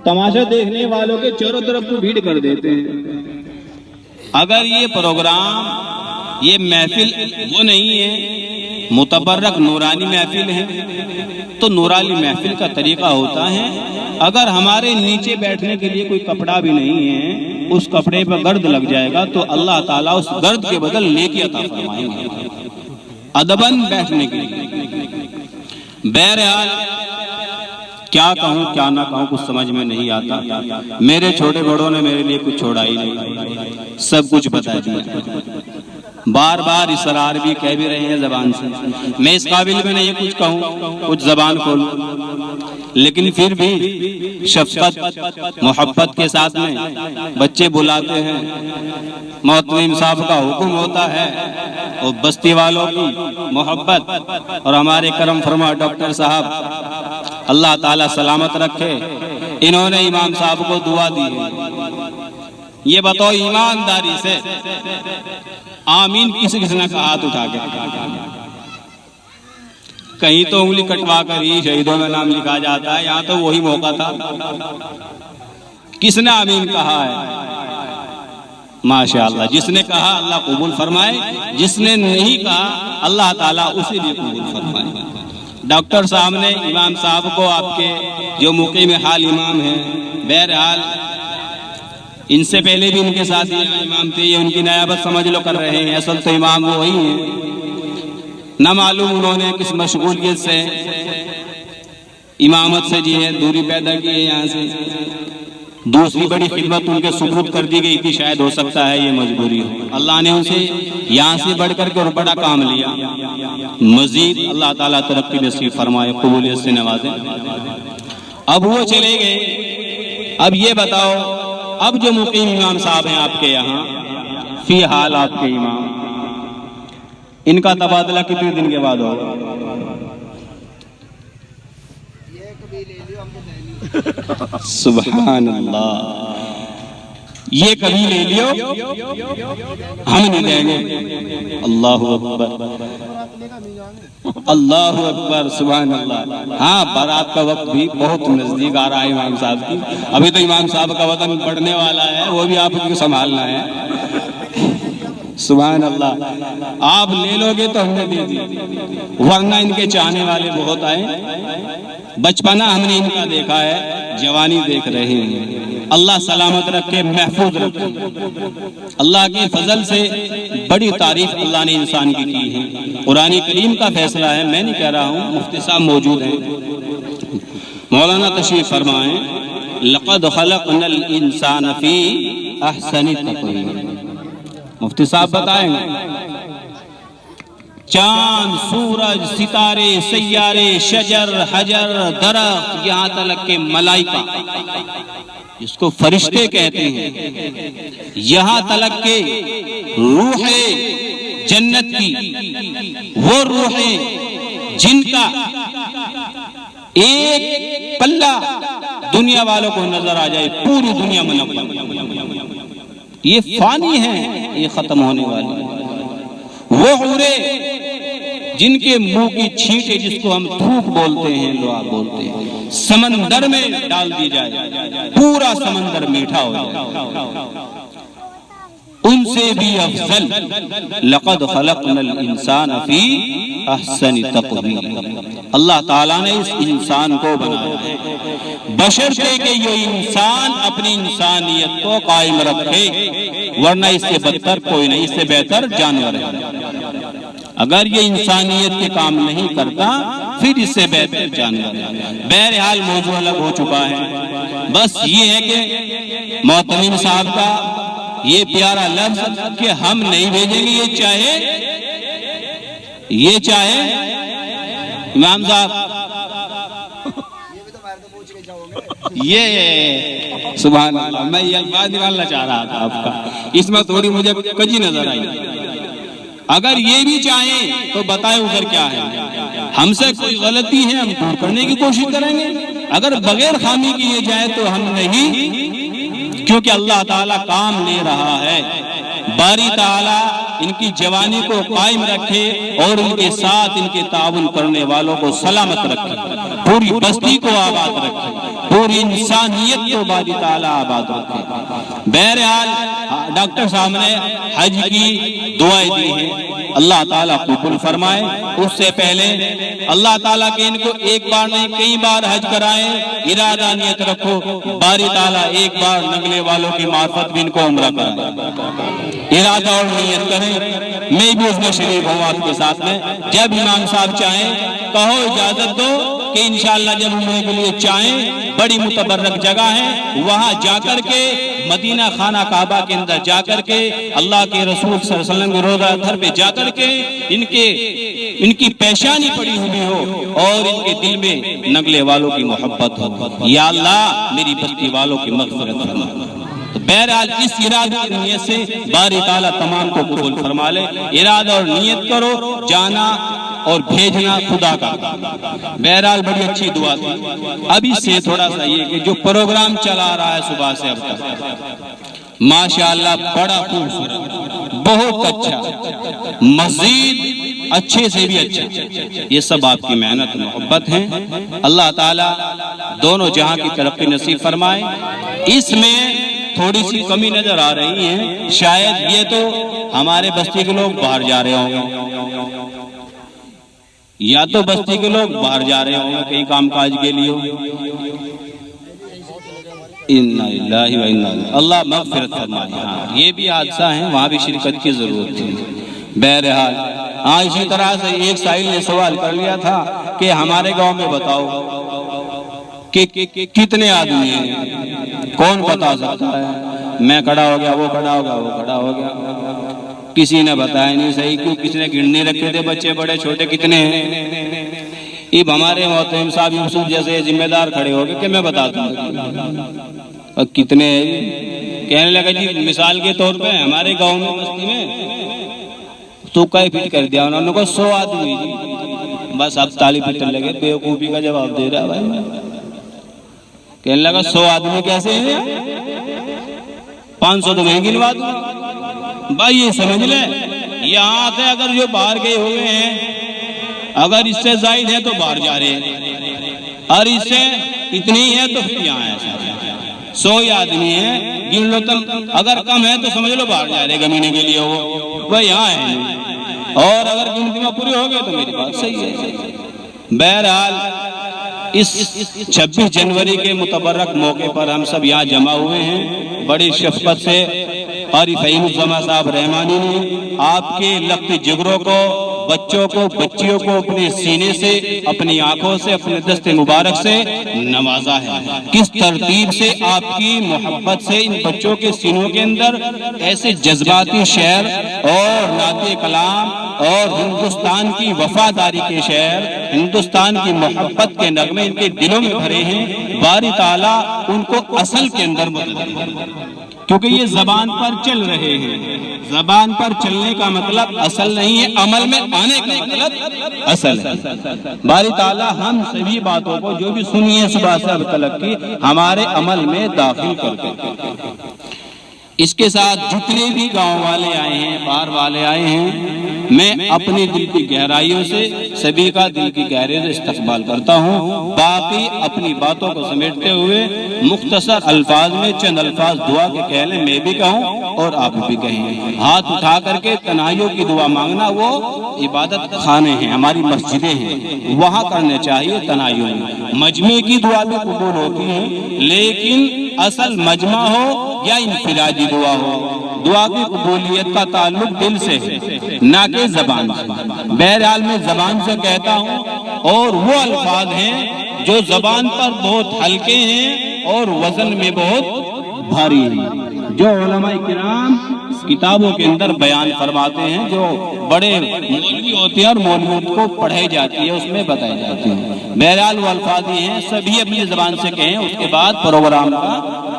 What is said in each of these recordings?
تماشا دیکھنے والوں کے چاروں طرف کو بھیڑ کر دیتے ہیں۔ اگر یہ پروگرام، یہ محفل وہ نہیں ہے، متبرک نورانی محفل ہے، تو نورانی محفل کا طریقہ ہوتا ہے اگر ہمارے نیچے بیٹھنے کے لیے کوئی کپڑا بھی نہیں ہے، اس کپڑے پر گرد لگ جائے گا تو اللہ تعالیٰ اس گرد کے بدل نیکی عطا فرمائیں گے، ادباً بیٹھنے کے لیے۔ بہرحال کیا کہوں کیا نہ کہوں کچھ سمجھ میں نہیں آتا۔ میرے چھوٹے بڑوں نے میرے لیے کچھ چھوڑا ہی نہیں، سب کچھ بتا دیا، بار بار اصرار بھی کہہ بھی رہے ہیں زبان سے، میں اس قابل میں نہیں کچھ کہوں، کچھ زبان کھولوں، لیکن پھر بھی شفقت محبت کے ساتھ میں بچے بلاتے ہیں، محتمم صاحب کا حکم ہوتا ہے، اور بستی والوں کی محبت، اور ہمارے کرم فرما ڈاکٹر صاحب اللہ تعالیٰ سلامت رکھے، انہوں نے امام صاحب کو دعا دی ہے۔ یہ بتاؤ ایمانداری سے آمین کس کس نے کہا ہاتھ اٹھا کے؟ کہیں تو انگلی کٹوا کر ہی شہیدوں میں نام لکھا جاتا ہے، یہاں تو وہی موقع تھا۔ کس نے آمین کہا ہے؟ ماشاءاللہ، جس نے کہا اللہ قبول فرمائے، جس نے نہیں کہا اللہ تعالیٰ اسی لیے قبول فرمائے۔ ڈاکٹر صاحب نے امام صاحب کو، آپ کے جو مقیم حال امام ہیں، بہرحال ان سے پہلے بھی ان کے ساتھ امام تھے، یہ ان کی نیابت سمجھ لو کر رہے ہیں، اصل تو امام وہی ہیں، نہ معلوم انہوں نے کس مشغولیت سے امامت سے جی ہے دوری پیدا کی ہے، یہاں سے دوسری بڑی خدمت ان کے سپرد کر دی گئی تھی، شاید ہو سکتا ہے یہ مجبوری ہو، اللہ نے ان سے یہاں سے بڑھ کر کے اور بڑا کام لیا، مزید اللہ تعالیٰ ترقی نصیب فرمائے، قبولیت سے نوازے۔ اب وہ چلے گئے، اب یہ بتاؤ، اب جو مقیم امام صاحب ہیں آپ کے یہاں، فی حال آپ کے امام، ان کا تبادلہ کتنے دن کے بعد ہوگا؟ سبحان اللہ، یہ کبھی لے لیو ہم نہیں دیں گے۔ اللہ اکبر، اللہ اکبر، سبحان اللہ۔ ہاں، بارات کا وقت بھی بہت نزدیک آ رہا ہے امام صاحب کی، ابھی تو امام صاحب کا وطن پڑنے والا ہے، وہ بھی آپ کو سنبھالنا ہے۔ سبحان اللہ، آپ لے لو گے تو ہم نے دے دی، ورنہ ان کے چاہنے والے بہت آئے، بچپنا ہم نے ان کا دیکھا ہے، جوانی دیکھ رہے ہیں، اللہ سلامت رکھے، محفوظ رکھے۔ اللہ کی فضل سے بڑی تعریف اللہ نے انسان کی کی ہے، قرآن کریم کا فیصلہ ہے، میں نہیں کہہ رہا ہوں، مفتی صاحب موجود ہیں، مولانا تشریف فرمائیں، لقد خلقنا الانسان فی احسن تقویم، مفتی صاحب بتائیں گے، چاند، سورج، ستارے، سیارے، شجر، حجر، درخت، یہاں تک کہ ملائکہ جس کو فرشتے کہتے ہیں، یہاں تک کہ روح جنت کی، وہ روحیں جن کا ایک پلہ دنیا والوں کو نظر آ جائے، پوری دنیا منور، یہ فانی ہیں، یہ ختم ہونے والی ہیں۔ وہ حورے جن کے منہ کی چھینٹیں، جس کو ہم تھوک بولتے ہیں، لعا بولتے ہیں، سمندر میں ڈال دی جائے، پورا سمندر میٹھا ہو جائے، ان سے بھی افضل، لقد خلقنا الانسان فی احسن تقویم، اللہ تعالیٰ نے اس انسان کو بنایا ہے، بشرطے کہ یہ انسان اپنی انسانیت کو قائم رکھے، ورنہ اس سے بدتر کوئی نہیں، اس سے بہتر جانور ہے۔ اگر یہ انسانیت کے کام نہیں کرتا پھر اس سے بہتر جانور ہے۔ بہرحال موضوع الگ ہو چکا ہے، بس یہ ہے کہ محتمم صاحب کا یہ پیارا لفظ کہ ہم نہیں بھیجیں گے، یہ چاہے امام صاحب، یہ سبحان اللہ، میں یہ بات نکالنا چاہ رہا تھا آپ کا، اس میں تھوڑی مجھے کجی نظر آئی۔ اگر یہ بھی چاہیں تو بتائیں ادھر کیا ہے، ہم سے کوئی غلطی ہے ہم دور کرنے کی کوشش کریں گے، اگر بغیر خامی کیے جائے تو ہم نہیں، کیونکہ اللہ تعالیٰ کام لے رہا ہے، باری تعالیٰ ان کی جوانی کو قائم رکھے اور ان کے ساتھ ان کے تعاون کرنے والوں کو سلامت رکھے، پوری بستی کو آباد رکھے، پوری انسانیت کو باری تعالیٰ آباد رکھے۔ بہرحال ڈاکٹر صاحب نے حج کی دعائیں دی ہیں، اللہ تعالیٰ قبول فرمائے۔ اس سے پہلے اللہ تعالیٰ کے ان کو ایک بار نہیں کئی بار حج کرائے، ارادہ نیت رکھو باری تعالیٰ ایک بار نگلے والوں کی معرفت بھی ان کو عمرہ کرائے، ارادہ اور نیت کریں۔ میں بھی اس میں شریک ہوں آپ کے ساتھ میں، جب امام صاحب چاہیں کہو اجازت دو کہ انشاءاللہ جب عمرے کے لیے چاہیں، بڑی متبرک جگہ ہے، وہاں جا کر کے مدینہ خانہ کعبہ کے اندر جا کر کے اللہ کے رسول صلی اللہ علیہ وسلم کے روضہ گھر پہ جا کر کے ان کی پیشانی پڑی ہوئی ہو اور ان کے دل میں نگلے والوں کی محبت ہو، یا اللہ میری بستی والوں کی مغفرت فرما۔ تو بہرحال اس ارادہ اور نیت سے باری تعالیٰ تمام کو قبول فرما لے۔ ارادہ اور نیت کرو، جانا اور بھیجنا خدا کا۔ بہرحال بڑی اچھی دعا تھی۔ ابھی سے تھوڑا سا یہ کہ جو پروگرام چلا رہا ہے صبح سے اب تک، ماشاءاللہ بڑا خوبصورت، بہت اچھا، مزید اچھے سے بھی اچھا، یہ سب آپ کی محنت محبت ہیں۔ اللہ تعالیٰ دونوں جہاں کی ترقی نصیب فرمائے۔ اس میں تھوڑی سی کمی نظر آ رہی ہے، شاید یہ تو ہمارے بستی کے لوگ باہر جا رہے ہوں گے، یا تو بستی کے لوگ باہر جا رہے ہوں گے کہیں کام کاج کے لیے، انا للہ و انا الیہ، اللہ مغفرت فرمائے۔ ہاں یہ بھی حادثہ ہیں، وہاں بھی شرکت کی ضرورت تھی۔ بہرحال ہاں اسی طرح سے ایک سائل نے سوال کر لیا تھا کہ ہمارے گاؤں میں بتاؤ کہ کتنے آدمی ہیں، کون بتا سکتا ہے؟ میں کھڑا ہو گیا، وہ کھڑا ہو گیا، وہ کھڑا ہو گیا، کسی نے بتایا نہیں صحیح، کیوں کسی نے گننے رکھے تھے بچے بڑے چھوٹے کتنے ہیں؟ اب ہمارے محترم صاحب یوسف جیسے ذمہ دار کھڑے ہو گئے کہ میں بتاتا ہوں کتنے ہیں۔ کہنے لگا جی مثال کے طور پہ ہمارے گاؤں میں بستی میں تو کئی فٹ کر دیا انہوں نے، 100 آدمی جی۔ بس اب تالی پیٹنے لگے، بیوقوفی کا جواب دے رہا بھائی۔ کہنے لگا 100 آدمی کیسے ہیں، 500 تو میں گنوا دوں۔ بھائی یہ سمجھ لے یہاں سے اگر جو باہر گئے ہوئے ہیں، اگر اس سے زائد ہے تو باہر جا رہے ہیں، اور اس سے اتنی ہے تو پھر یہاں ہے۔ 100 آدمی ہیں، گن لو تم، اگر کم ہے تو سمجھ لو باہر جا رہے گا مہینے کے لیے، وہ یہاں ہے، اور اگر گنتی میں پوری ہو گئے تو میری بات صحیح ہے۔ بہرحال اس 26 جنوری کے متبرک موقع پر ہم سب یہاں جمع ہوئے ہیں۔ بڑی شفقت سے قاری فہیم الزماں صاحب رحمانی نے آپ کے لخت جگروں کو، بچوں کو، بچیوں کو اپنے سینے سے، اپنی آنکھوں سے، اپنے دست مبارک سے نوازا ہے۔ کس ترتیب سے آپ کی محبت سے ان بچوں کے سینوں کے اندر ایسے جذباتی شعر اور نعت کلام اور ہندوستان کی وفاداری کے شعر، ہندوستان کی محبت کے نغمے ان کے دلوں میں بھرے ہیں۔ باری تعالیٰ ان کو اصل کے اندر مدد کرے، کیونکہ یہ زبان پر چل رہے ہیں۔ زبان پر چلنے کا مطلب اصل نہیں ہے، عمل میں آنے کا مطلب اصل ہے۔ باری تعالیٰ ہم سبھی باتوں کو جو بھی سنی ہے صبح سے اب تک کی ہمارے عمل میں داخل کرتے۔ اس کے ساتھ جتنے بھی گاؤں والے آئے ہیں، باہر والے آئے ہیں، میں اپنی دل کی گہرائیوں سے سبھی کا دل کی گہرائیوں سے استقبال کرتا ہوں۔ باقی اپنی باتوں کو سمیٹتے ہوئے مختصر الفاظ میں چند الفاظ دعا کے کہہ لیں، میں بھی کہوں اور آپ بھی کہیں۔ ہاتھ اٹھا کر کے تنہائیوں کی دعا مانگنا وہ عبادت خانے ہیں، ہماری مسجدیں ہیں، وہاں کرنے چاہیے تنہائیوں میں۔ مجمع کی دعا بھی قبول ہوتی ہے، لیکن اصل مجمع ہو یا انفرادی دعا ہو، دعا کی قبولیت کا تعلق دل سے ہے نہ کہ زبان سے۔ بہرحال میں زبان سے کہتا ہوں، اور وہ الفاظ ہیں جو زبان پر بہت ہلکے ہیں اور وزن میں بہت بھاری ہیں، جو علماء کرام کتابوں کے اندر بیان فرماتے ہیں، جو بڑے مولوی ہوتے ہیں اور مولویت کو پڑھائی جاتی ہے، اس میں بتائی جاتی ہیں۔ بہرحال وہ الفاظ یہ ہیں، سبھی اپنی زبان سے کہیں، اس کے بعد پروگرام کا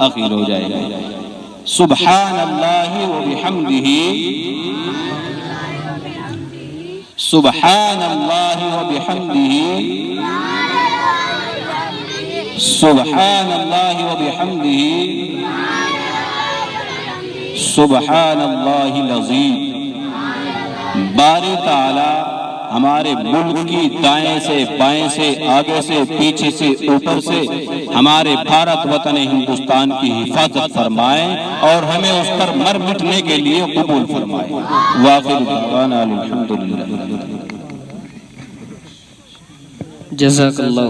آخر ہو جائے گا۔ سبحان اللہ و بحمدہ، سبحان اللہ و بحمدہ، سبحان اللہ و بحمدہ، سبحان اللہ العظیم۔ باری تعالی ہمارے ملک کی دائیں سے بائیں سے آگے سے پیچھے سے اوپر سے ہمارے بھارت وطن ہندوستان کی حفاظت فرمائے اور ہمیں اس پر مر مٹنے کے لیے قبول فرمائے. وآخر دعوانا الحمدللہ. جزاک اللہ.